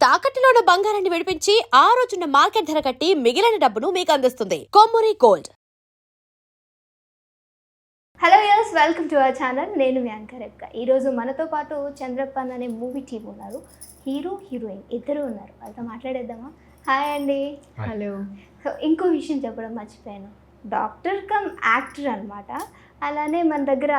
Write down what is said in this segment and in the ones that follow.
తాకట్టులో ఉన్న బంగారాన్ని విడిపించి ఆ రోజున్న మార్కెట్ ధర కట్టి మిగిలిన డబ్బును మీకు అందిస్తుంది Kommuri gold. Hello యర్స్, welcome to our channel. నేను మీ యాంకర్ ఎక్క. ఈరోజు మనతో పాటు చంద్రప్పన్ అనే మూవీ టీం ఉన్నారు. హీరో హీరోయిన్ ఇద్దరు ఉన్నారు. వాళ్ళతో మాట్లాడేద్దామా? హాయ్ అండి. హలో. సో ఇంకో విషయం చెప్పడం మర్చిపోయాను, డాక్టర్ కమ్ యాక్టర్ అనమాట. అలానే మన దగ్గర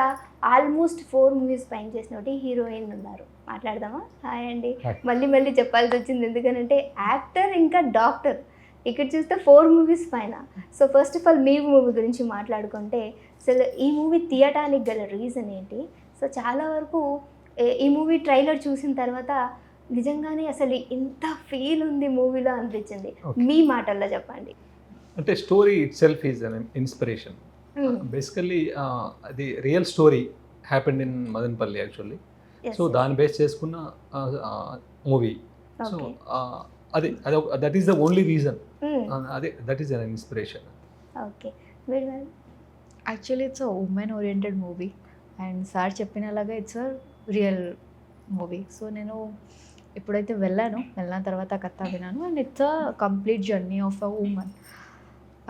ఆల్మోస్ట్ 4 మూవీస్ పైన చేసినట్టు హీరోయిన్ ఉన్నారు. మాట్లాడదామా? హాయ్ అండి. మళ్ళీ మళ్ళీ చెప్పాల్సి వచ్చింది, ఎందుకంటే యాక్టర్ ఇంకా డాక్టర్ ఇక్కడ చూస్తే 4 మూవీస్ పైన. So first of all me movie గురించి మాట్లాడుకుంటే, అసలు ఈ మూవీ తీయటానికి గల రీజన్ ఏంటి? సో చాలా వరకు ఈ మూవీ ట్రైలర్ చూసిన తర్వాత నిజంగానే అసలు ఇంత ఫీల్ ఉంది మూవీలో అనిపించింది. మీ మాటల్లో చెప్పండి. అంటే story itself is an inspiration. Basically అది real story happened in Madanapalle actually. So దాన్ని బేస్ చేసుకున్న మూవీ. సో అది that is the only reason. అదే that is an inspiration. Okay, actually it's a women oriented movie and sir చెప్పినలాగా it's a real movie. So నేను ఎప్పుడైతే వెళ్ళిన తర్వాత కథ విన్నాను and it's a complete journey of a woman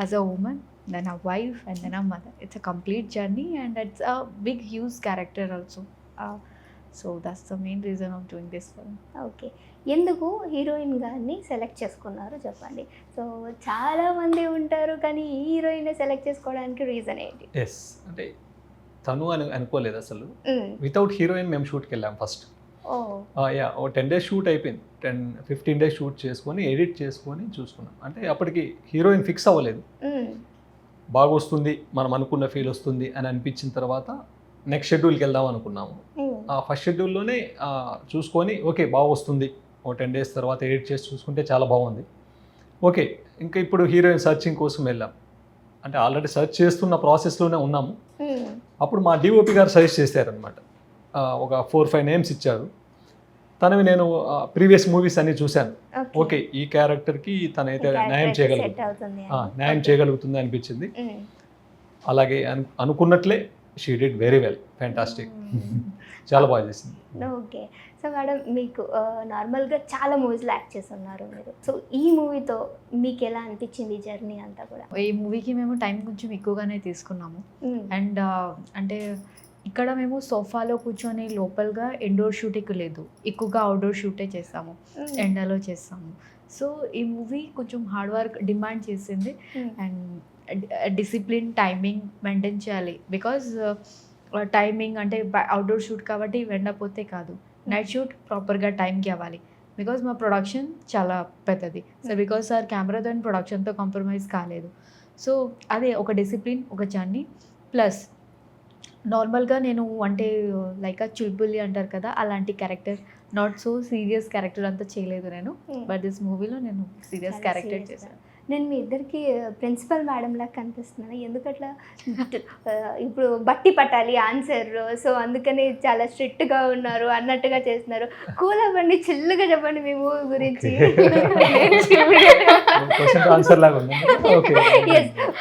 as a woman, then a wife and then a mother. It's a complete journey and it's a big huge character also. So that's the main reason of doing this film. Okay, ఎందుకు heroine గారిని select చేసుకున్నారు చెప్పండి. So చాలామంది ఉంటారు, కానీ ఈ heroine select చేసుకోవడానికి reason ఏంటి? ఎస్, అంటే తను అనుకోలేదు అసలు. వితౌట్ హీరోయిన్ మేము షూట్కి వెళ్ళాం ఫస్ట్. ఓ 10 days షూట్ అయిపోయింది. 15 days షూట్ చేసుకొని ఎడిట్ చేసుకొని చూసుకున్నాం. అంటే అప్పటికి హీరోయిన్ ఫిక్స్ అవ్వలేదు. బాగా వస్తుంది, మనం అనుకున్న ఫీల్ వస్తుంది అని అనిపించిన తర్వాత నెక్స్ట్ షెడ్యూల్కి వెళ్దాం అనుకున్నాము. ఫస్ట్ షెడ్యూల్లోనే చూసుకొని ఓకే బాగా వస్తుంది, 10 days తర్వాత ఎడిట్ చేసి చూసుకుంటే చాలా బాగుంది. ఓకే, ఇంకా ఇప్పుడు హీరోయిన్ సర్చింగ్ కోసం వెళ్ళాం. అంటే ఆల్రెడీ సెర్చ్ చేస్తున్న ప్రాసెస్లోనే ఉన్నాము. అప్పుడు మా డిఓపి గారు సజెస్ట్ చేశారనమాట. ఒక 4-5 నేమ్స్ ఇచ్చారు. తనవి నేను ప్రీవియస్ మూవీస్ అన్ని చూశాను. ఓకే, ఈ క్యారెక్టర్కి తనైతే న్యాయం చేయగలుగుతుంది అనిపించింది. అలాగే అనుకున్నట్లే she did very well, fantastic. చాలా బాగా చేసింది. ఓకే, సో మేడం మీకు నార్మల్గా చాలా మూవీస్లో యాక్ట్ చేస్తున్నారు మీరు. సో ఈ మూవీతో మీకు ఎలా అనిపించింది జర్నీ అంతా కూడా? ఈ మూవీకి మేము టైం కొంచెం ఎక్కువగానే తీసుకున్నాము. అండ్ అంటే ఇక్కడ మేము సోఫాలో కూర్చొని లోపలగా ఇండోర్ షూటింగ్ లేదు, ఎక్కువగా అవుట్డోర్ షూటే చేస్తాము, ఎండలో చేస్తాము. సో ఈ మూవీ కొంచెం హార్డ్ వర్క్ డిమాండ్ చేసింది అండ్ డిసిప్లిన్ టైమింగ్ మెయింటైన్ చేయాలి. బికాజ్ టైమింగ్ అంటే అవుట్డోర్ షూట్ కాబట్టి వెండపోతే కాదు, నైట్ షూట్ ప్రాపర్గా టైంకి అవ్వాలి. బికాజ్ మా ప్రొడక్షన్ చాలా పెద్దది. సో బికాజ్ సార్ కెమెరాతో అండ్ ప్రొడక్షన్తో కాంప్రమైజ్ కాలేదు. సో అదే ఒక డిసిప్లిన్, ఒక జర్నీ. ప్లస్ నార్మల్గా నేను అంటే లైక్ ఆ చుల్బుల్లి అంటారు కదా, అలాంటి character, not so serious character అంతా చేయలేదు నేను. బట్ దిస్ మూవీలో నేను సీరియస్ క్యారెక్టర్ చేశాను. నేను మీ ఇద్దరికి ప్రిన్సిపల్ మేడం లాగా కనిపిస్తున్నాను. ఎందుకట్లా? ఇప్పుడు బట్టి పట్టాలి ఆన్సర్, సో అందుకని చాలా స్ట్రిక్ట్గా ఉన్నారు అన్నట్టుగా చేస్తున్నారు. కూల్ అవ్వండి, చిల్లుగా చెప్పండి మీ మూవీ గురించి.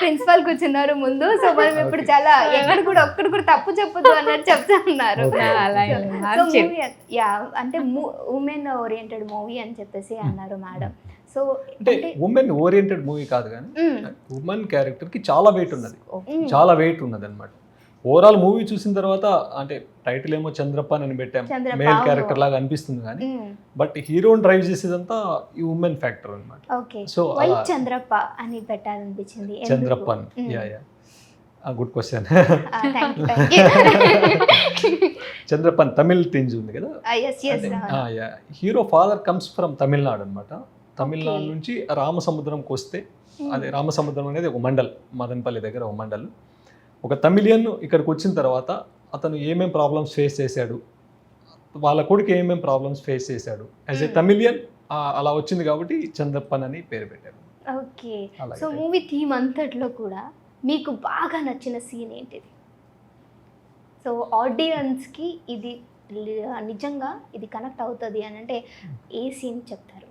ప్రిన్సిపల్ కూర్చున్నారు ముందు, సో మనం ఇప్పుడు చాలా ఒక్కడు కూడా తప్పు చెప్పదు అన్నట్టు చెప్తా ఉన్నారు. అంటే ఉమెన్ ఓరియంటెడ్ మూవీ అని చెప్పేసి అన్నారు మేడం. సో అంటే ఉమెన్ ఓరియంటెడ్ మూవీ కాదు, కానీ ఉమెన్ క్యారెక్టర్కి చాలా వెయిట్ ఉన్నది అనమాట. ఓవరాల్ మూవీ చూసిన తర్వాత అంటే టైటిల్ ఏమో చంద్రప్పన్ అని పెట్టాం, మేల్ క్యారెక్టర్ లాగా అనిపిస్తుంది, కానీ బట్ హీరోని డ్రైవ్ చేసేదంతా ఈ ఉమెన్ ఫ్యాక్టర్ అనమాట. సో చంద్రప్ప అని పెట్టాలనిపించింది. Chandrappan, good question. Chandrappan Tamil tinge ఉంది కదా. Hero father comes from Tamil Nadu అనమాట. తమిళనాడు నుంచి రామసముద్రంకి వస్తే, అదే రామసముద్రం అనేది ఒక మండల్, మదనపల్లి దగ్గర ఒక మండల్. ఒక తమిళియన్ ఇక్కడికి వచ్చిన తర్వాత అతను ఏమేం ప్రాబ్లమ్స్ ఫేస్ చేశాడు, వాళ్ళ కొడుకు ఏమేం ప్రాబ్లమ్స్ ఫేస్ చేశాడు యాజ్ ఏ తమిళియన్, అలా వచ్చింది కాబట్టి చంద్రప్పన్ అని పేరు పెట్టారు. ఓకే, సో మూవీ థీమ్ అంతట్లో కూడా మీకు బాగా నచ్చిన సీన్ ఏంటిది? సో ఆడియన్స్కి ఇది నిజంగా ఇది కనెక్ట్ అవుతుంది అని అంటే ఏ సీన్ చెప్తారు?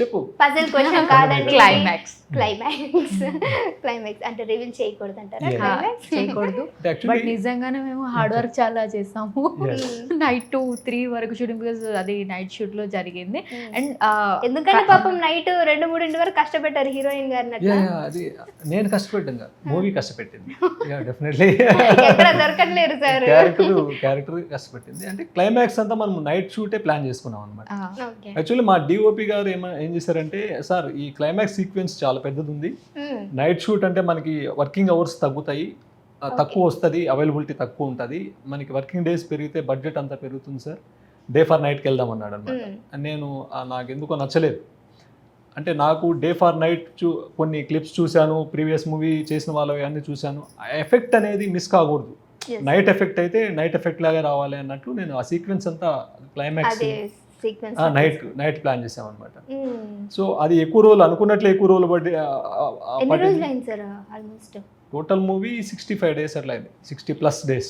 చెప్పు. పజిల్ క్వశ్చన్ కాదండి, క్లైమాక్స్ క్లైమాక్స్ అంటే రివీల్ చేయకూడదు అంటారా? Yeah. క్లైమాక్స్ చేయకూడదు. అంటే బట్ actually నిజంగానే మేము హార్డ్ వర్క్ చాలా చేసాము. Yes. నైట్ 2-3 వరకు షూటింగ్, బికాస్ అది నైట్ షూట్ లో జరిగింది. అండ్ ఎందుకంటే పాపం నైట్ 2-3 వరకు కష్టపెట్టారు హీరోయిన్ గారిని అట్లా. అది నేను కష్టపెట్టాను, మూవీ కష్టపెట్టింది. డెఫినెట్లీ ఎక్కడ దొరకట్లేరు సార్. క్యారెక్టర్ కష్టపెట్టింది. అంటే క్లైమాక్స్ అంతా మనం నైట్ షూటే ప్లాన్ చేసుకున్నాం అనమాట. ఓకే. యాక్చువల్లీ మా డిఓపి గారు ఏం చేశారంటే, సార్ ఈ క్లైమాక్స్ సీక్వెన్స్ చాలా పెద్దది ఉంది, నైట్ షూట్ అంటే మనకి వర్కింగ్ అవర్స్ తగ్గుతాయి, తక్కువ వస్తుంది, అవైలబిలిటీ తక్కువ ఉంటుంది, మనకి వర్కింగ్ డేస్ పెరిగితే బడ్జెట్ అంతా పెరుగుతుంది సార్, డే ఫర్ నైట్కి వెళ్దాం అన్నాడు అనమాట. నేను నాకు ఎందుకో నచ్చలేదు. అంటే నాకు డే ఫర్ నైట్ కొన్ని క్లిప్స్ చూశాను, ప్రీవియస్ మూవీ చేసిన వాళ్ళవి అన్నీ చూశాను, ఆ ఎఫెక్ట్ అనేది మిస్ కాకూడదు, నైట్ ఎఫెక్ట్ అయితే నైట్ ఎఫెక్ట్ లాగా రావాలి అన్నట్టు నేను ఆ సీక్వెన్స్ అంతా క్లైమాక్స్ నైట్ ప్లాన్ చేసాం అనమాట. సో అది ఎక్కువ రోజులు అనుకున్నట్లే ఎక్కువ రోజులు ఆల్మోస్ట్ టోటల్ మూవీ 65 days అట్లా అయింది, 60+ days.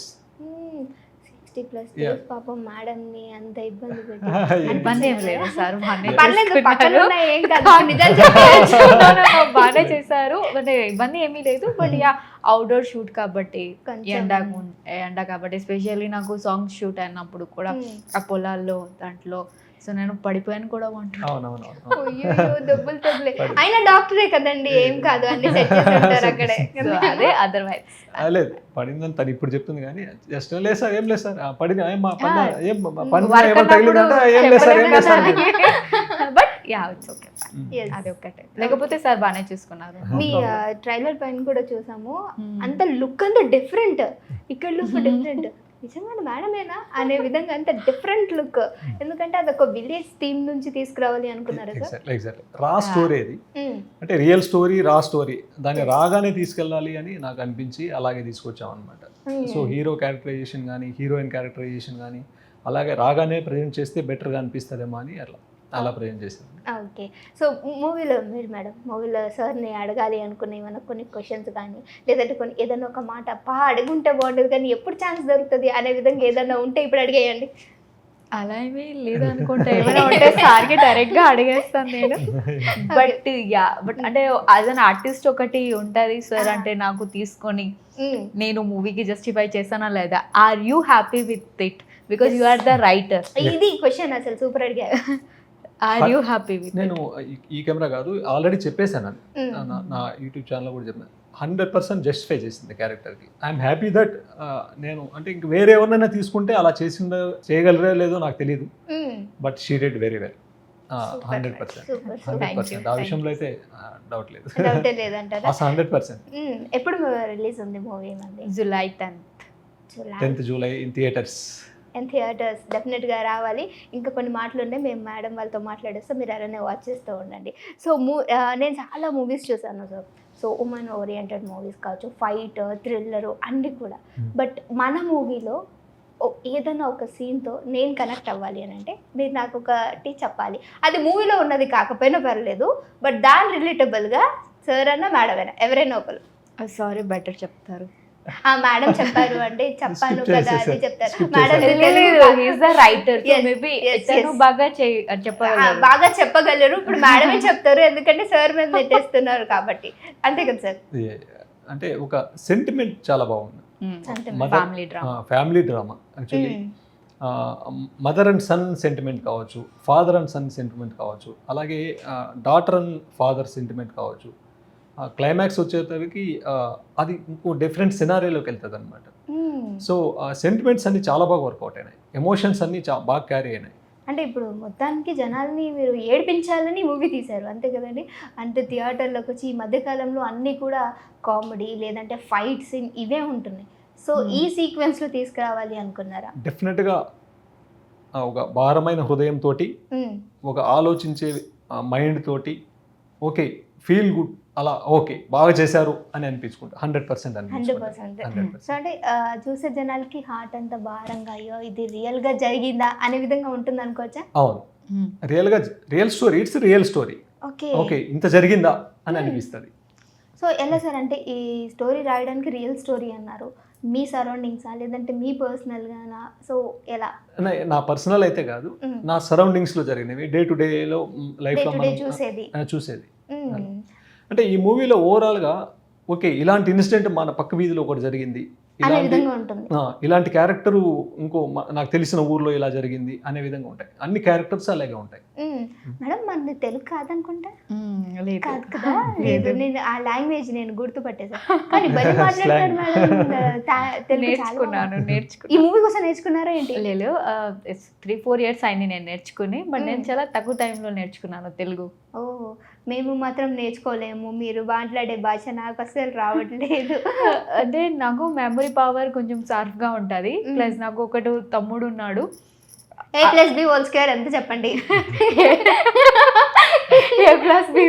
60+ Yeah. పాపం మేడం ని అంత ఇబ్బంది ఇబ్బంది ఏం లేదు సార్, పర్లేదు, పక్కన ఉన్నాయి, ఏం కాదు, నిజాలు చెప్పేయచ్చు. బాగానే చేశారు, అంటే ఇబ్బంది ఏమీ లేదు. బట్ యా అవుట్డోర్ షూట్ కాబట్టి, ఎండ కాబట్టి, ఎస్పెషల్లీ నాకు సాంగ్ షూట్ అయినప్పుడు కూడా ఆ పొలాల్లో దాంట్లో సో నేను పడిపోయాను కూడా దెబ్బలు తగ్గలే. అయినా డాక్టరే కదండి, ఏం కాదు, అన్ని సెట్ చేసి ఉంటారు అక్కడే. అదే అదర్వైజ్ లేదు పడిందని తను ఇప్పుడు చెప్తుంది, కానీ జస్ట్ లేదు సార్ ఏం లేదు సార్ పడింది బట్ యా ఇట్స్ ఓకే, అది ఒక్కటే. లేకపోతే సార్ బాగానే చూసుకున్నారు. మీ ట్రైలర్ పైన కూడా చూసాము, అంత లుక్ అంతా డిఫరెంట్, ఇక్కడ లుక్ డిఫరెంట్, నిజంగా మేడమేనా అనే విధంగా అంత డిఫరెంట్ లుక్. ఎందుకంటే అదొక విలేజ్ థీమ్ నుంచి తీసుకురావాలి అనుకున్నారు సార్. ఎగ్జాక్ట్లీ రా స్టోరీ అది, అంటే రియల్ స్టోరీ, రా స్టోరీ, దాన్ని రాగానే తీసుకెళ్ళాలి అని నాకు అనిపించి అలాగే తీసుకొచ్చాం అనమాట. సో హీరో క్యారెక్టరైజేషన్ కానీ, హీరోయిన్ క్యారెక్టరైజేషన్ కానీ అలాగే రాగానే ప్రజెంట్ చేస్తే బెటర్గా అనిపిస్తుందేమో అని అలా ప్రజెంట్ చేశాను. ఓకే. సో మూవీలో మీరు మేడం మూవీలో సార్ని అడగాలి అనుకునే ఏమైనా కొన్ని క్వశ్చన్స్ కానీ, లేదంటే కొన్ని ఏదైనా ఒక మాట అడుగుంటే బాగుంటుంది కానీ ఎప్పుడు ఛాన్స్ దొరుకుతుంది అనే విధంగా ఏదైనా ఉంటే ఇప్పుడు అడిగేయండి. అలా ఏమీ లేదు అనుకుంటా, ఏమైనా ఉంటే సార్కి డైరెక్ట్గా అడిగేస్తాను నేను. బట్ యా బట్ అంటే యాజ్ అన్ ఆర్టిస్ట్ ఒకటి ఉంటుంది సార్, అంటే నాకు తీసుకొని నేను మూవీకి జస్టిఫై చేస్తానా లేదా, are you happy with it, because you are the writer. ఇది క్వశ్చన్ అసలు సూపర్ అడిగారు. Are you happy with? నేను ఈ కెమెరా కాదు ఆల్రెడీ చెప్పేశాను, నా యూట్యూబ్ ఛానల్ కూడా చెప్పాను, 100% జస్టిఫై చేసింది క్యారెక్టర్కి. ఐఎమ్ హ్యాపీ దట్ నేను అంటే ఇంక వేరే ఎవరినైనా తీసుకుంటే అలా చేయగలరే లేదో నాకు తెలియదు, but she did very well. 100%. ఆ విషయంలో అయితే డౌట్ లేదు, 100%. ఎప్పుడు రిలీజ్ ఉంది movie? July 10th July in theatres. డెఫినెట్గా రావాలి. ఇంకా కొన్ని మాటలు ఉన్నాయి, మేము మేడం వాళ్ళతో మాట్లాడేస్తాం, మీరు ఎవరైనా వాచ్ చేస్తూ ఉండండి. సో నేను చాలా మూవీస్ చూసాను sir. So women oriented movies కావచ్చు, ఫైట్, థ్రిల్లరు అన్నీ కూడా. బట్ మన మూవీలో ఏదైనా ఒక సీన్తో నేను కనెక్ట్ అవ్వాలి అని అంటే మీరు నాకు ఒకటి చెప్పాలి. అది మూవీలో ఉన్నది కాకపోయినా పర్లేదు, బట్ దాని రిలేటబుల్గా సార్ అన్న మేడం అయినా ఎవరైనా ఒకరు. సారీ బెటర్ చెప్తారు. మేడం చెప్పారు అంటే చెప్పాను కదా అది చెప్తారు. బాగా చెప్పగలరు, ఇప్పుడు మేడమే చెప్తారు ఎందుకంటే సార్ మీద నెట్టేస్తున్నారు కాబట్టి. అంతే కదా సార్? అంటే ఒక సెంటిమెంట్ చాలా బాగుంది, family drama. Actually mother and son sentiment కావచ్చు, ఫాదర్ అండ్ సన్ సెంటిమెంట్ కావచ్చు, అలాగే డాటర్ అండ్ ఫాదర్ సెంటిమెంట్ కావచ్చు. క్లైమాక్స్ వచ్చేసరికి అది ఇంకో డిఫరెంట్ సినారియోలోకి వెళ్తుంది అనమాట. సో సెంటిమెంట్స్ అన్ని చాలా బాగా వర్కౌట్ అయినాయి, ఎమోషన్స్ అన్ని బాగా క్యారీ అయినాయి. అంటే ఇప్పుడు మొత్తానికి జనాల్ని మీరు ఏడిపించాలని మూవీ తీశారు అంతే కదండి. అంటే థియేటర్లోకి వచ్చి ఈ మధ్యకాలంలో అన్నీ కూడా కామెడీ లేదంటే ఫైట్ సీన్ ఇవే ఉంటున్నాయి. సో ఈ సీక్వెన్స్లో తీసుకురావాలి అనుకున్నారా? డెఫినెట్గా ఒక భారమైన హృదయంతో, ఒక ఆలోచించే మైండ్ తోటి, ఓకే ఫీల్ గుడ్ అలా ఓకే బాగా చేశారు అని అనిపించుకుంటా. 100%. సో అంటే చూసే జనాలకి హార్ట్ అంతా భారంగా అయ్యో ఇది రియల్గా జరిగిందా అనే విధంగా ఉంటుంది అనుకోవచ్చా? అవును, real story, it's real story. Okay ఇంత జరిగిందా అని అనిపిస్తుంది. సో ఎలా సార్ అంటే ఈ స్టోరీ రాయడానికి రియల్ స్టోరీ అన్నారు, మీ సరౌండింగ్సా లేదంటే మీ పర్సనల్గానా? సో ఎలా? నా పర్సనల్ అయితే కాదు, మ్మ్. నా సరౌండింగ్స్లో జరిగినవి డే టు డేలో లైఫ్లో డే టు డే చూసేది. చూసేది. మ్మ్. అంటే ఈ మూవీలో ఓవరాల్గా ఓకే ఇలాంటి ఇన్సిడెంట్ మన పక్క వీధిలో ఒకటి జరిగింది, అనే ఇలాంటి విధంగా ఉంటుంది. ఇలాంటి క్యారెక్టరు ఇంకో నాకు తెలిసిన ఊర్లో ఇలా జరిగింది అనే విధంగా ఉంటాయి. అన్ని క్యారెక్టర్స్ అలాగే ఉంటాయి. మేడం మనది తెలుగు కాదనుకుంటా? లేదు కాదు కదా? లేదు. లేదు, నేను ఆ లాంగ్వేజ్ నేను గుర్తుపట్టేసాను. కానీ బలి మాట్లాడతారు మేడం. తెలుగు చాలా బాగుంది. ఈ మూవీ కోసం నేర్చుకున్నారా ఏంటి? లేదు 3-4 years అయింది నేను నేర్చుకుని, బట్ నేను చాలా తక్కువ టైంలో నేర్చుకున్నాను తెలుగు. ఓ, మేము మాత్రం నేర్చుకోలేము. మీరు మాట్లాడే భాష నాకు అసలు రావట్లేదు. అంటే నాకు మెమరీ పవర్ కొంచెం షార్ప్గా ఉంటుంది. ప్లస్ నాకు ఒకటి తమ్ముడు ఉన్నాడు. A+B² ఎంత చెప్పండి? A+B+A+B².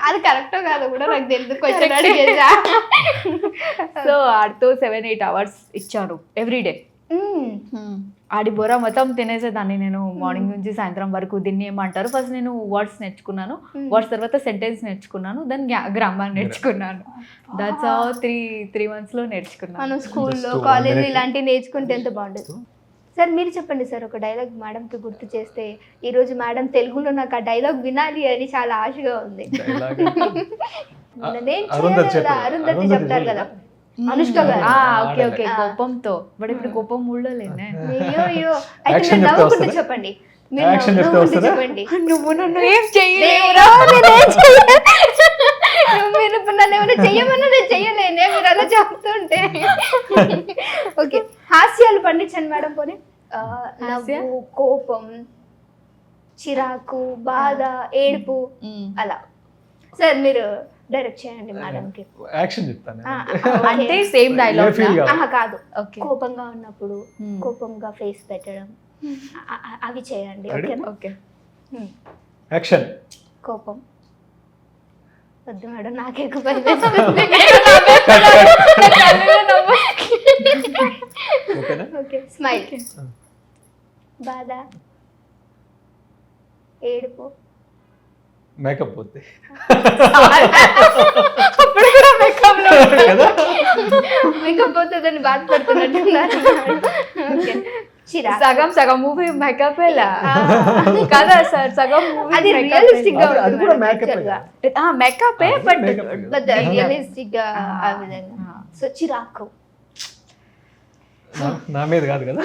అది కరెక్టో కాదో కూడా నాకు తెలియదు. క్వశ్చన్ అడిగేసా. సో ఆడితో 7-8 hours ఇచ్చాను ఎవ్రీడే. ఆడి బొర మొత్తం తినేసేదాన్ని నేను మార్నింగ్ నుంచి సాయంత్రం వరకు. దీన్ని ఏమంటారు, ఫస్ట్ నేను వర్డ్స్ నేర్చుకున్నాను, వర్డ్స్ తర్వాత సెంటెన్స్ నేర్చుకున్నాను, దెన్ గ్రామర్ నేర్చుకున్నాను. దట్స్ హౌ 3 months లో నేర్చుకున్నాను. మనం స్కూల్లో Just 1 కాలేజ్ minute. ఇలాంటివి నేర్చుకుంటే ఎంత బాగుంటుంది. సార్ మీరు చెప్పండి సార్, ఒక డైలాగ్ మేడంకి గుర్తు చేస్తే. ఈరోజు మేడం తెలుగులో నాకు ఆ డైలాగ్ వినాలి అని చాలా ఆశగా ఉంది. Dialogue నేను అరుంధతి చేయలేదు కదా, చెప్పారు. అరుంధతి అరుంధతి చెప్తారు కదా, Hmm. అనుష్క గారు. ఓకే ఓకే, ఆ. కోపంతో. బట్ ఇప్పుడు కోపం ఊళ్ళో లేనే. అయ్యో అయ్యో, అయితే Action మీరు చెప్తే నవ్వుకుంటూ వస్తుందా? చెప్పండి. మీరు Action చెప్తే నవ్వుకుంటూ వస్తుందా? చెప్పండి. నువ్వు నన్ను ఏం చేయలేవు. దేవుడా, నేనేం చెయ్యను. మీరు ఇప్పుడు నన్ను ఏమైనా చెయ్యమన్నా నేను చెయ్యలేనే, మీరు అలా చెప్తుంటే. ఓకే, హాస్యాలు పండించండి మేడం. పోనీ హాస్య? నవ్వు, కోపం, చిరాకు, బాధ, ఏడుపు అలా. సార్ మీరు డైరెక్ట్ చేయండి మేడంకి. యాక్షన్ చెప్తాను. అంటే సేమ్ డైలాగ్. ఏ feel కాదు. ఆహా కాదు, ఓకే కోపంగా ఉన్నప్పుడు కోపంగా ఫేస్ పెట్టడం, అవి చేయండి. Ready? ఓకేనా? ఓకే. యాక్షన్. కోపం వద్దు మేడం, నాకు ఎక్కువ భయం వేస్తుంది. ఓకేనా? Okay, smile. బాధ, ఏడుపు, మేకప్ పోతే అప్పుడు కూడా మేకప్ లో కదా. మేకప్ పోతుందని బాధపడుతున్నట్టున్నారు. ఓకే, చిరాకు. సగం సగం మూవీ మేకప్ కదా సార్, సగం మూవీ అది రియలిస్టిక్ గా అది కూడా makeup A. Makeup but Makeup ఏ కదా. రియలిస్టిక్ గా ఆ విధంగా. సో చిరాకు. నా మీద కాదు కదా.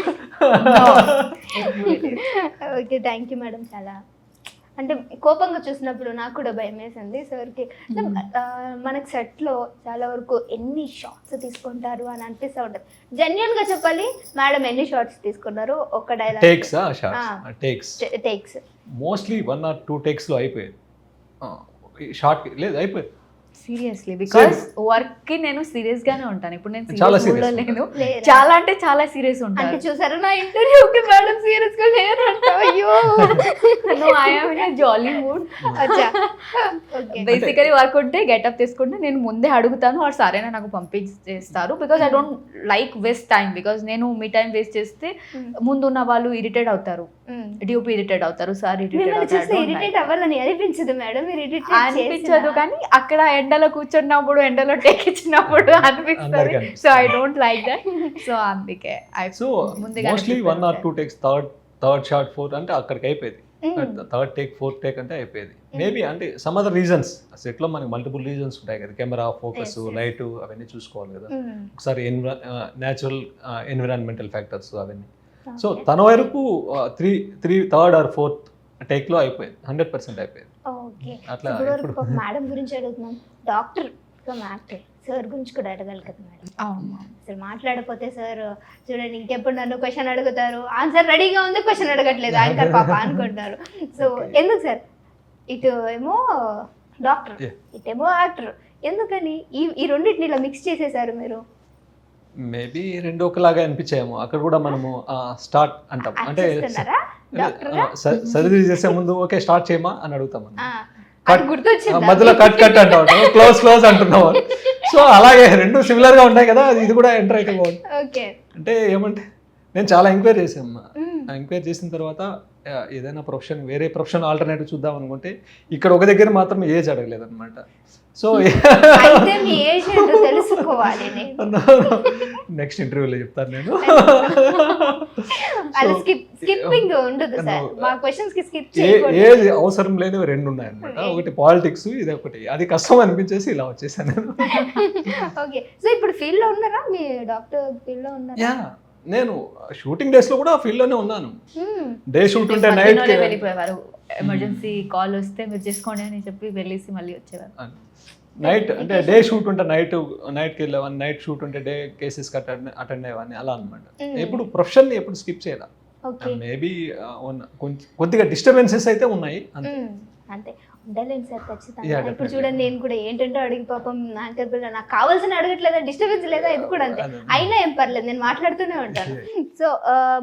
Okay, thank you madam. చాలా అంటే కోపంగా చూసినప్పుడు నాకు కూడా భయం వేసింది సార్కి. మనకి సెట్లో చాలా వరకు ఎన్ని షార్ట్స్ తీసుకుంటారు అని అనిపిస్తూ ఉంటుంది. జెన్యున్గా చెప్పాలి మేడం, ఎన్ని షార్ట్స్ తీసుకున్నారు? ఒక dialogue takes takes takes mostly 1 or 2 takes లో అయిపోయేది. షార్ట్ లేదు అయిపోయింది. సీరియస్లీ, బికాస్ వర్క్ కి నేను సీరియస్ గానే ఉంటాను. ఇప్పుడు నేను చాలా serious mood లో serious. లేను. లేరా? చాలా అంటే చాలా సీరియస్ అంటే ఉంటాను. చూసారా నా ఇంటర్వ్యూకి మేడం సీరియస్ గా లేరంట. అయ్యో. No, I am in jolly mood. అచ్చా, ఓకే. బేసికలీ వర్క్ ఉంటే గెటప్ తీసుకుంటే నేను ముందే అడుగుతాను, ఆర్ సరైనా నాకు పంపించేస్తారు. Because I don't like waste time. Because నేను మీ టైం వేస్ట్ చేస్తే ముందున్న వాళ్ళు ఇరిటేట్ అవుతారు, డిఓపి ఇరిటేట్ అవుతారు, సార్ ఇరిటేట్ మిమ్మల్ని చూస్తే అవుతారు. ఇరిటేట్ అవ్వాలని అనిపించదు మేడం, మీరు ఇరిటేట్ అనిపించదు, కానీ అక్కడ ఎండలో కూర్చున్నప్పుడు, ఎండలో టేక్ ఇచ్చినప్పుడు అనిపిస్తుంది. అందరికీ అనిపిస్తుంది. So I don't like that. So అందుకే so mostly 1 or 2 takes, third shot 4 అంటే అక్కడికి అయిపోయేది. థర్డ్ టేక్, ఫోర్త్ టేక్ అంటే అయిపోయేది. మేబీ అంటే సమ్ అదర్ రీజన్స్, సెట్లో మనకి మల్టిపుల్ రీజన్స్ ఉంటాయి కదా. కెమెరా, ఫోకస్, లైట్ అవన్నీ చూసుకోవాలి కదా. ఒకసారి న్యాచురల్ ఎన్విరాన్మెంటల్ ఫ్యాక్టర్స్ అవన్నీ. సో తన వరకు 3 థర్డ్ or ఫోర్త్ టేక్లో అయిపోయింది, 100% అయిపోయింది. ఓకే. అట్లా ఇప్పుడు ఇప్పుడు వరకు మేడం గురించి అడుగుతున్నాం, డాక్టర్ యాక్టర్ సార్ గురించి కూడా అడగాలి కదా మేడం. అవును. అసలు మాట్లాడకపోతే సార్ చూడండి ఇంకెప్పుడు నన్ను క్వశ్చన్ అడుగుతారు, ఆన్సర్ రెడీగా ఉంది, క్వశ్చన్ అడగట్లేదు యాంకర్ పాప అనుకుంటారు. సో ఎందుకు సార్ ఇటు ఏమో డాక్టర్, ఇటేమో యాక్టర్, ఎందుకని ఈ రెండింటిని ఇలా మిక్స్ చేసేసారు మీరు? మేబీ రెండు ఒకలాగా అనిపించాయేమో. అక్కడ కూడా మనము స్టార్ట్ అంటాం, అంటే సర్జరీ చేసే ముందు ఓకే స్టార్ట్ చేయమా అని అడుగుతాం. గుర్తొచ్చింది మధ్యలో కట్ అంటాం, క్లోజ్ అంటున్నాం. సో అలాగే రెండు సిమిలర్ గా ఉంటాయి కదా, ఇది కూడా ఎంటర్ అయితే బాగుంది. ఓకే. అంటే ఏమంటే నేను చాలా ఎంక్వైరీ చేసాను, ఎంక్వైరీ చేసిన తర్వాత ఏదైనా ప్రొఫెషన్ వేరే ప్రొఫెషన్ ఆల్టర్నేటివ్ చూద్దాం అనుకుంటే ఇక్కడ ఒక దగ్గర మాత్రం ఏజ్ అడగలేదు అనమాట. సో అయితే మీ ఏజ్ ఏంటో తెలుసుకోవాలి నేను. నెక్స్ట్ ఇంటర్వ్యూలో చెప్తాను నేను. అలా స్కిప్పింగ్ ఉండదు సార్, మా క్వశ్చన్స్ కి స్కిప్ ఏజ్ అవసరం లేనివి రెండు ఉన్నాయి అనమాట. ఒకటి పాలిటిక్స్, ఇది ఒకటి. అది కష్టం అనిపించేసి ఇలా వచ్చేసాను నేను. ఓకే, సో ఇప్పుడు ఫీల్డ్ లో ఉన్నారా, మీ డాక్టర్ ఫీల్డ్ లో ఉన్నారా? యా, నేను షూటింగ్ డేస్ లో కూడా ఫీల్డ్ లోనే ఉన్నాను. డే షూట్ ఉంటే నైట్ వెళ్ళిపోయేవారు, ఎమర్జెన్సీ కాల్ వస్తే మీరు చేసుకోండి అని చెప్పి వెళ్ళేసి మళ్ళీ వచ్చేవారు. నైట్ అంటే డే షూట్ ఉంటే నైట్కి వెళ్ళేవాడిని, నైట్ షూట్ ఉంటే డే కేసెస్కి అటెండ్ అయ్యేవాడిని అలా అనమాట. ఎప్పుడు ప్రొఫెషన్ ఎప్పుడు స్కిప్ చేయాలి. మేబీ కొద్దిగా డిస్టర్బెన్సెస్ అయితే ఉన్నాయి అంతే. అంతే ఉండలేను సార్ ఖచ్చితంగా. ఇప్పుడు చూడండి, నేను కూడా ఏంటంటే అడిగి పాపం యాంకర్ పిల్ల నాకు కావాల్సిన అడగట్లేదా, డిస్టర్బెన్స్ లేదా, ఇది కూడా అంతే. అయినా ఏం పర్లేదు, నేను మాట్లాడుతూనే ఉంటాను. సో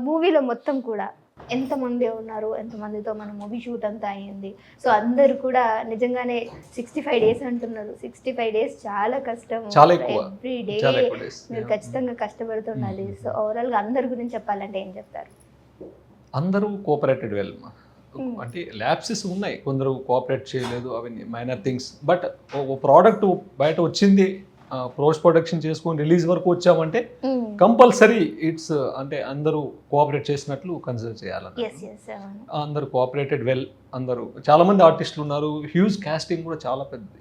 మూవీలో మొత్తం కూడా ఎంతమంది ఉన్నారు, ఎంతమందితో మన మూవీ షూట్ అంతా అయ్యింది. సో అందరు కూడా నిజంగానే 65 days అంటున్నారు. 65 days చాలా కష్టం, ఎవ్రీ డే మీరు ఖచ్చితంగా కష్టపడుతుండాలి. సో ఓవరాల్ గా అందరి గురించి చెప్పాలంటే ఏం చెప్తారు? అందరూ కోఆపరేటెడ్ వెల్. అంటే ల్యాబ్సెస్ ఉన్నాయి, కొందరు కోఆపరేట్ చేయలేదు, అవన్నీ మైనర్ థింగ్స్. బట్ ఓ ప్రోడక్ట్ బయట వచ్చింది, పోస్ట్ ప్రొడక్షన్ చేసుకొని రిలీజ్ వరకు వచ్చామంటే కంపల్సరీ ఇట్స్ అంటే అందరూ కోఆపరేట్ చేసినట్లు కన్సిడర్ చేయాలని. అందరూ కోఆపరేటెడ్ వెల్. అందరూ చాలా మంది ఆర్టిస్టులు ఉన్నారు, హ్యూజ్ కాస్టింగ్ కూడా చాలా పెద్దది.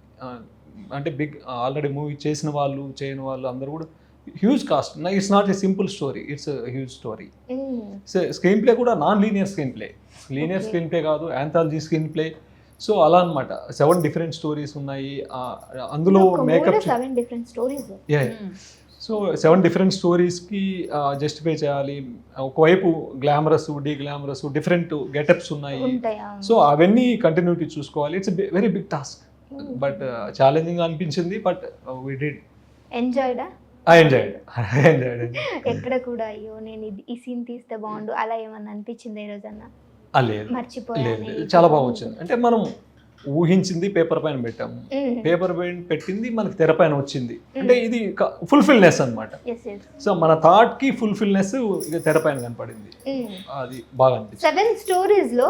అంటే బిగ్ ఆల్రెడీ మూవీ చేసిన వాళ్ళు, చేయని వాళ్ళు అందరూ కూడా huge cast. It's not a simple story, it's huge story. Screen play కూడా non linear screen play, linear screen play కాదు, యాంథాలజీ స్క్రీన్ ప్లే. సో అలా అనమాట. 7 different స్టోరీస్ ఉన్నాయి అందులో. Makeup 7 different stories. So 7 different స్టోరీస్కి జస్టిఫై చేయాలి. ఒకవైపు glamorous, glamorous, different getups ఉన్నాయి. సో అవన్నీ కంటిన్యూటీ చూసుకోవాలి. It's very big task, but challenging అనిపించింది. బట్ వి డిడ్ ఎంజాయ్డా? I enjoyed. ఎక్కడ కూడా అయ్యో నేను ఈ సీన్ తీస్తే బాగుండు అలా ఏమన్నా అనిపించింది ఈ రోజన్నా? లేదు, చాలా బాగా వచ్చింది. అంటే మనం ఊహించింది పేపర్ పైన పెట్టాము, పేపర్ పైన పెట్టింది మనకి తెర పైన వచ్చింది. అంటే ఇది ఫుల్ఫిల్నెస్ అనమాట. సో మన థాట్ కి ఫుల్ఫిల్నెస్ ఇక తెర పైన కనపడింది. అది బాగా అనిపించింది. 7 stories లో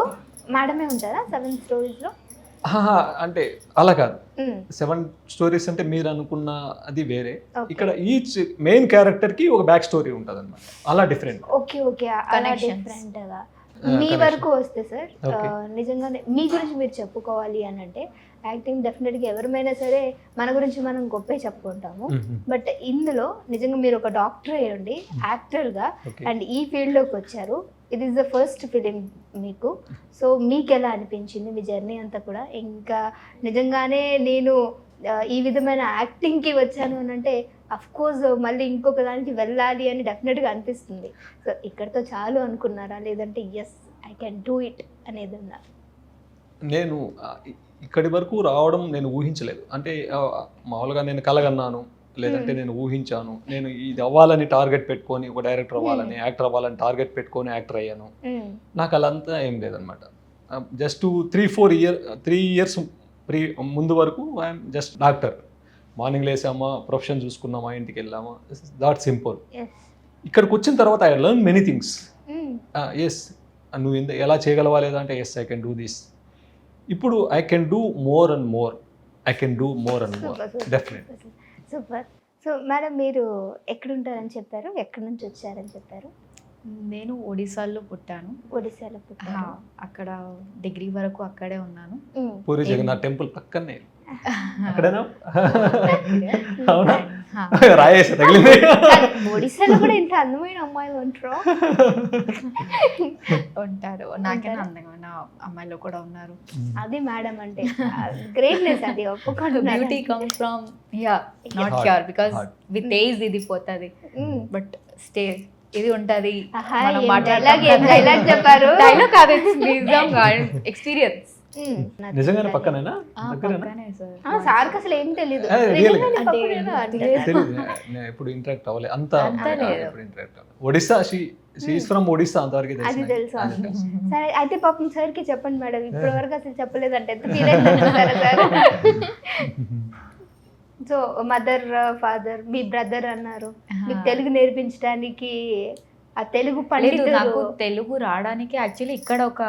మేడమే ఉంటారా? 7 stories లో అంటే అలా కాదు. 7 stories అంటే మీరు అనుకున్న అది వేరే. ఇక్కడ ఈచ్ మెయిన్ క్యారెక్టర్ కి ఒక బ్యాక్ స్టోరీ ఉంటుంది అనమాట. అలా డిఫరెంట్. ఓకే ఓకే, అలా డిఫరెంట్ గా. మీ వరకు వస్తే సార్, నిజంగానే మీ గురించి మీరు చెప్పుకోవాలి అని అంటే యాక్టింగ్ డెఫినెట్గా ఎవరిమైనా సరే మన గురించి మనం గొప్పే చెప్పుకుంటాము. బట్ ఇందులో నిజంగా మీరు ఒక డాక్టర్ అయ్యండి, యాక్టర్గా అండ్ ఈ ఫీల్డ్లోకి వచ్చారు. It is the first film మీకు. సో మీకు ఎలా అనిపించింది మీ జర్నీ అంతా కూడా? ఇంకా నిజంగానే నేను ఈ విధమైన యాక్టింగ్కి వచ్చాను అని అంటే అఫ్కోర్స్ మళ్ళీ ఇంకొక దానికి వెళ్ళాలి అని డెఫినెట్గా అనిపిస్తుంది. సో ఇక్కడితో చాలు అనుకున్నారా, లేదంటే yes I can do it అనేది ఉందా? నేను ఇక్కడి వరకు రావడం నేను ఊహించలేదు. అంటే మామూలుగా నేను కలగన్నాను, లేదంటే నేను ఊహించాను. నేను ఇది అవ్వాలని టార్గెట్ పెట్టుకొని, ఒక డైరెక్టర్ అవ్వాలని, యాక్టర్ అవ్వాలని టార్గెట్ పెట్టుకొని యాక్టర్ అయ్యాను. నాకు అలంతా ఏం లేదనమాట. జస్ట్ 3 years ముందు వరకు ఐఎమ్ జస్ట్ డాక్టర్. మార్నింగ్ లేసామా, ప్రొఫెషన్ చూసుకున్నామా, ఇంటికి వెళ్ళామా, దాట్ సింపుల్. ఇక్కడికి వచ్చిన తర్వాత I learn many things. Yes నువ్వు ఎలా చేయగలవా లేదా అంటే yes I can do this. ఇప్పుడు I can do more and more, I can do more and more definite. Super. So madam మీరు ఎక్కడుంటారని చెప్పారు, ఎక్కడి నుంచి వచ్చారని చెప్పారు? నేను ఒడిశాలో పుట్టాను. ఒడిశాలో పుట్టాను, అక్కడ డిగ్రీ వరకు అక్కడే ఉన్నాను. పూరి జగన్నాథ్ టెంపుల్ పక్కనే అక్కడేనా? అవునా? రాయేసి తగిలింది. ఒడిశాలో కూడా ఇంత అందమైన అమ్మాయిలు ఉంటారు. నాకైనా అందమైన అమ్మాయిలు కూడా ఉన్నారు. అది మేడం అంటే గ్రేట్నెస్, అది ఒప్పుకోండి. Beauty comes from not here because with age ఇది పోతుంది, బట్ స్టే ఇది ఉంటది. డైలాగ్ చెప్పారు, డైలాగ్ కాదు, ఎక్స్పీరియన్స్. నిజంగానే పక్కనేనా? సార్కి అసలు ఏం తెలీదు, ఎప్పుడు ఇంటరాక్ట్ అవ్వలేదు అంత. ఒడిస్సా, షీఈస్ ఫ్రమ్ ఒడిస్సా, అంతవరకు అది తెలుసు. సరే అయితే పాపం సార్కి చెప్పండి మేడం, ఇప్పటి వరకు అసలు చెప్పలేదంటే ఎంత ఫీల్ అవుతారు సార్? సో మదర్, ఫాదర్, మీ బ్రదర్ అన్నారు, మీకు తెలుగు నేర్పించడానికి ఆ తెలుగు లేదు, పండితుడు నాకు తెలుగు రావడానికి యాక్చువల్లీ ఇక్కడ ఒక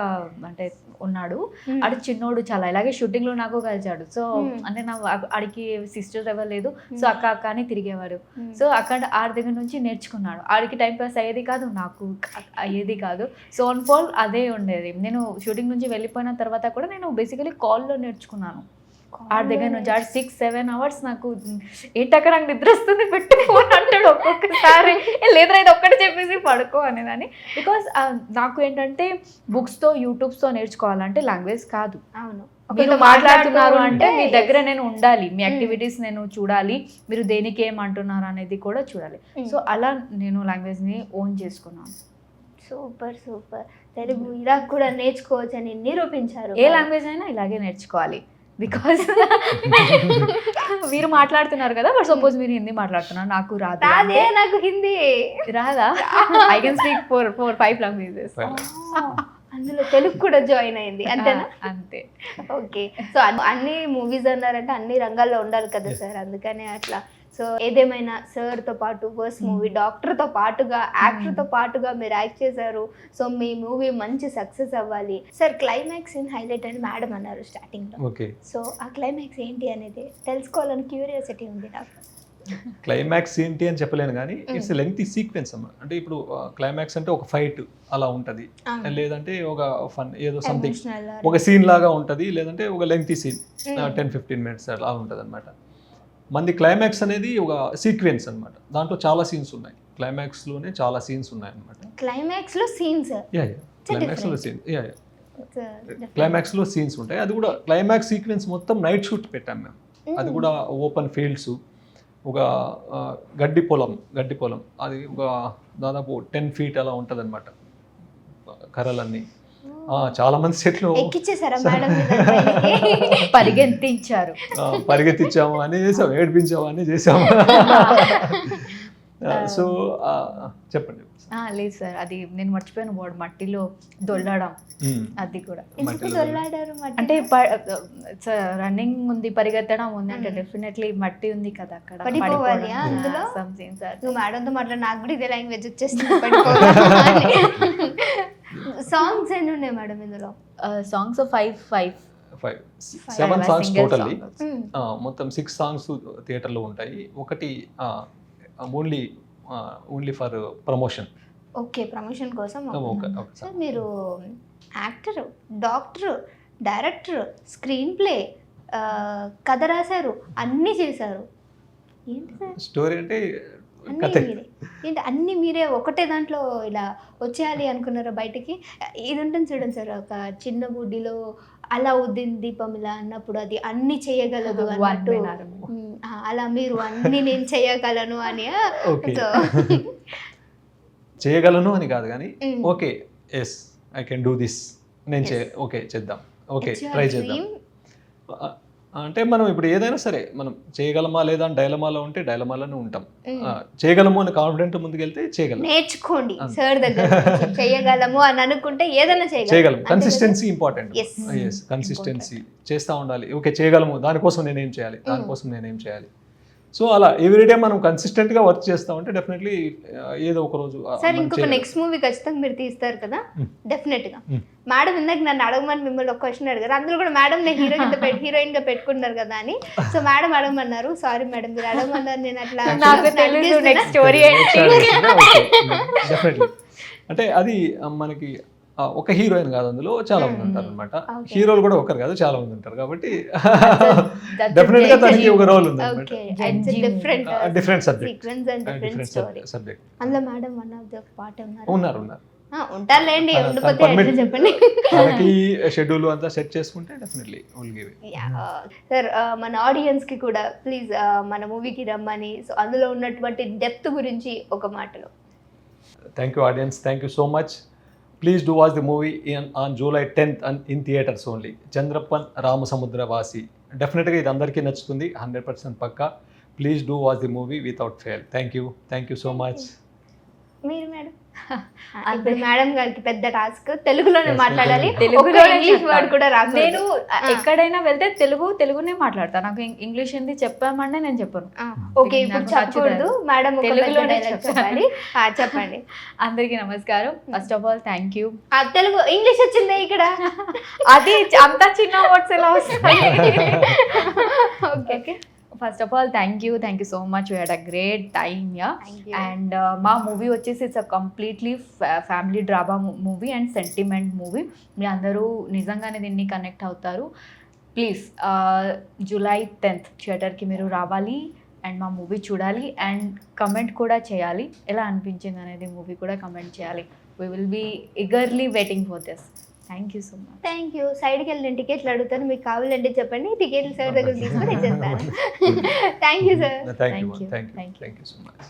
అంటే ఉన్నాడు, ఆడు చిన్నోడు చాలా, ఇలాగే షూటింగ్ లో నాకు కలిసాడు. సో అంటే నా ఆడికి సిస్టర్స్ ఎవరు లేదు, సో అక్క అక్క అని తిరిగేవాడు. సో అక్కడ ఆడి దగ్గర నుంచి నేర్చుకున్నాడు. ఆడికి టైం పాస్ అయ్యేది కాదు, నాకు అయ్యేది కాదు. సో ఆన్ ఫాల్ అదే ఉండేది. నేను షూటింగ్ నుంచి వెళ్ళిపోయిన తర్వాత కూడా నేను బేసికలీ కాల్లో నేర్చుకున్నాను ఆడి దగ్గర నుంచి. ఆడు 6-7 అవర్స్ నాకు ఏంటక్కడ నాకు నిద్ర వస్తుంది పెట్టు ఫోన్ అంటాడు ఒక్కొక్కసారి. లేదురా ఇది ఒక్కటి చెప్పేసి పడుకో అనేదాన్ని. బికాస్ నాకు ఏంటంటే బుక్స్తో యూట్యూబ్స్తో నేర్చుకోవాలంటే లాంగ్వేజ్ కాదు. అవును, మీరు మాట్లాడుతున్నారు అంటే మీ దగ్గర నేను ఉండాలి, మీ యాక్టివిటీస్ నేను చూడాలి, మీరు దేనికి ఏమంటున్నారు అనేది కూడా చూడాలి. సో అలా నేను లాంగ్వేజ్ని ఓన్ చేసుకున్నాను. Super super. తెలుగు ఇలా కూడా నేర్చుకోవచ్చు అని నిరూపించారు. ఏ లాంగ్వేజ్ అయినా ఇలాగే నేర్చుకోవాలి. బికాస్ మీరు మాట్లాడుతున్నారు కదా, బట్ సపోజ్ మీరు హిందీ మాట్లాడుతున్నారు, నాకు రాదు అదే నాకు హిందీ రాదా, ఐ కెన్ స్పీక్ 4-5 లాంగ్వేజెస్. అందులో తెలుగు కూడా జాయిన్ అయింది అంతేనా? అంతే. ఓకే. సో అన్ని మూవీస్ అన్నారంటే అన్ని రంగాల్లో ఉండాలి కదా సార్, అందుకనే అట్లా. సో ఏదేమైనా సార్తో పాటు ఫస్ట్ మూవీ డాక్టర్తో పాటుగా యాక్టర్తో పాటుగా మీరు యాక్ట్ చేశారు. సో మీ మూవీ మంచి సక్సెస్ అవ్వాలి సార్. క్లైమాక్స్ ఇన్ హైలైట్ అని మేడం అన్నారు స్టార్టింగ్లో. ఓకే. సో ఆ క్లైమాక్స్ ఏంటి అనేది తెలుసుకోవాలని క్యూరియాసిటీ ఉంది నాకు. క్లైమాక్స్ ఏంటి అని చెప్పలేను కానీ ఇట్స్ లెంగ్తీ సీక్వెన్స్ అన్నమాట. అంటే ఇప్పుడు క్లైమాక్స్ అంటే ఒక ఫైట్ అలా ఉంటుంది, లేదంటే ఒక ఫన్ ఏదో సంథింగ్ ఒక సీన్ లాగా ఉంటుంది, లేదంటే ఒక లెంగ్తీ సీన్ 10-15 మినిట్స్ అలా ఉంటుంది అనమాట. మంది క్లైమాక్స్ అనేది ఒక సీక్వెన్స్ అనమాట. దాంట్లో చాలా సీన్స్ ఉన్నాయి, క్లైమాక్స్లోనే చాలా సీన్స్ ఉన్నాయి అనమాట. క్లైమాక్స్లో సీన్స్ క్లైమాక్స్లో సీన్స్ ఉంటాయి. అది కూడా క్లైమాక్స్ సీక్వెన్స్ మొత్తం నైట్ షూట్ పెట్టాం మేము. అది కూడా ఓపెన్ ఫీల్డ్స్, ఒక గడ్డి పొలం అది ఒక దాదాపు 10 feet అలా ఉంటుంది అనమాట. కర్రలన్నీ చాలా మంది సెట్లు పరిగెత్తించాము అని చేసాము, ఏడిపించాము అని చేసాము. సో చెప్పండి. లేదు సార్, అది నేను మర్చిపోయాను వర్డ్, మట్టిలో దొల్లడం. అది కూడా అంటే రన్నింగ్ ఉంది, పరిగెత్తడం ఉంది అంటే డెఫినెట్లీ మట్టి ఉంది కదా అక్కడ. మేడంతో మాట్లాడి నాకు కూడా ఇదే లాంగ్వేజ్ వచ్చేస్తుంది. సాంగ్స్ ఎన్ని ఉన్నాయి మేడం ఇందులో? Songs 7 songs totally. మొత్తం 6 సాంగ్స్ థియేటర్లో ఉంటాయి. ఒకటి only for promotion. Okay, promotion కోసం. సార్ మీరు actor, doctor, director, screen play, కథ రాశారు, అన్నీ చేశారు. ఏంటి సార్ స్టోరీ అంటే ఏంటి అన్నీ మీరే ఒకటే దాంట్లో ఇలా వచ్చేయాలి అనుకున్నారా బయటికి? ఇది ఉంటుంది చూడండి సార్, ఒక చిన్న గుడ్డిలో అలావుద్దీన్ దీపం ఇలా అన్నప్పుడు అది అన్ని చేయగలదు అన్నట్టు, అలా మీరు అన్ని నేను చేయగలను అని. చేయగలను అని కాదు కానీ okay yes I can do this, నేను ఓకే చేద్దాం, ఓకే ట్రై చేద్దాం. అంటే మనం ఇప్పుడు ఏదైనా సరే మనం చేయగలమా లేదా అని డైలమాలో ఉంటే డైలమాలోనే ఉంటాం. చేయగలము అని కాన్ఫిడెంట్ ముందుకెళ్తే చేయగలం. నేర్చుకోండి సార్ దగ్గర, చేయగలము అని అనుకుంటే ఏదైనా చేయగలం. Consistency important. కన్సిస్టెన్సీ చేస్తూ ఉండాలి. ఓకే చేయగలము, దానికోసం నేనేం చేయాలి. సో అలా ఎవ్రీడే మనం కన్సిస్టెంట్గా వర్క్ చేస్తా ఉంటే డెఫినెట్లీ ఏదో ఒక రోజు. సార్ ఇంకొక నెక్స్ట్ మూవీ ఖచ్చితంగా మీరు తీస్తారు కదా డెఫినెట్గా. మేడం ఇందాక నన్ను అడగమని మిమ్మల్ని ఒక క్వశ్చన్ అడిగారు, అందులో కూడా మేడం నేను హీరోయిన్ గా పెట్టుకున్నారు కదా అని. సో మేడం అడగమన్నారు, సారీ మేడం మీరు అడగమన్నారు, నేను అట్లా నెక్స్ట్ స్టోరీ డెఫినెట్లీ. అంటే అది మనకి ఒక హీరోయిన్ కాదు, అందులో చాలా మంది ఉంటారు అనమాట. హీరోలు కూడా ఒకరు కాదు, చాలా మంది ఉంటారు. కాబట్టి డెఫినెట్ గా తనకి ఒక రోల్ ఉంది అనమాట. Different subject. అందులో madam one of the part ఉన్నారు. ఉంటారులేండి, ఉండిపోతే చెప్పండి. మనకి షెడ్యూల్ అంతా సెట్ చేసుకుంటే definitely will give it. Sir మన ఆడియన్స్ కి కూడా ప్లీజ్ మన మూవీకి రమ్మని, సో అందులో ఉన్నటువంటి డెప్త్ గురించి ఒక మాటలో. Thank you audience, thank you so much. Please do watch the movie on July 10th and in theaters only. Chandrappan Ramasamudra Vasi. Definitely ఇది అందరికీ నచ్చుతుంది, 100% పక్కా. Please do watch the movie without fail. Thank you so much. మీరు madam ఇప్పుడు madam గారికి పెద్ద task తెలుగులోనే Yes, మాట్లాడాలి, తెలుగులోనే తెలుగులో ఇంగ్లీష్ చెప్తా. వర్డ్ కూడా రాకూడదు. నేను ఎక్కడైనా వెళ్తే తెలుగునే మాట్లాడతా. నాకు ఇంగ్లీష్ హిందీ చెప్పామంటే నేను చెప్పను. ఓకే, ఇప్పుడు నాకు చెప్పకూడదు మేడం, తెలుగులోనే చెప్పాలి. చెప్పండి. అందరికీ నమస్కారం. First of all thank you. Telugu English వచ్చింది ఇక్కడ. అది అంత చిన్న వర్డ్స్ ఎలా వస్తాయి? Okay, first of all thank you so much. We had a great time yeah. And మా మూవీ వచ్చేసి it's a completely family drama movie and sentiment movie. మీ అందరూ నిజంగానే దీన్ని కనెక్ట్ అవుతారు. ప్లీజ్ జూలై 10th థియేటర్కి మీరు రావాలి అండ్ మా మూవీ చూడాలి అండ్ కమెంట్ కూడా చేయాలి. ఎలా అనిపించింది అనేది మూవీ కూడా కమెంట్ చేయాలి. We will be eagerly waiting for this. Thank you so much. Thank you. సైడ్కి వెళ్ళిన టికెట్లు అడుగుతాను, మీకు కావాలంటే చెప్పండి, టికెట్లు సార్ దగ్గర తీసుకొని ఇచ్చేస్తాను. Thank you sir. Thank you Thank you. So much.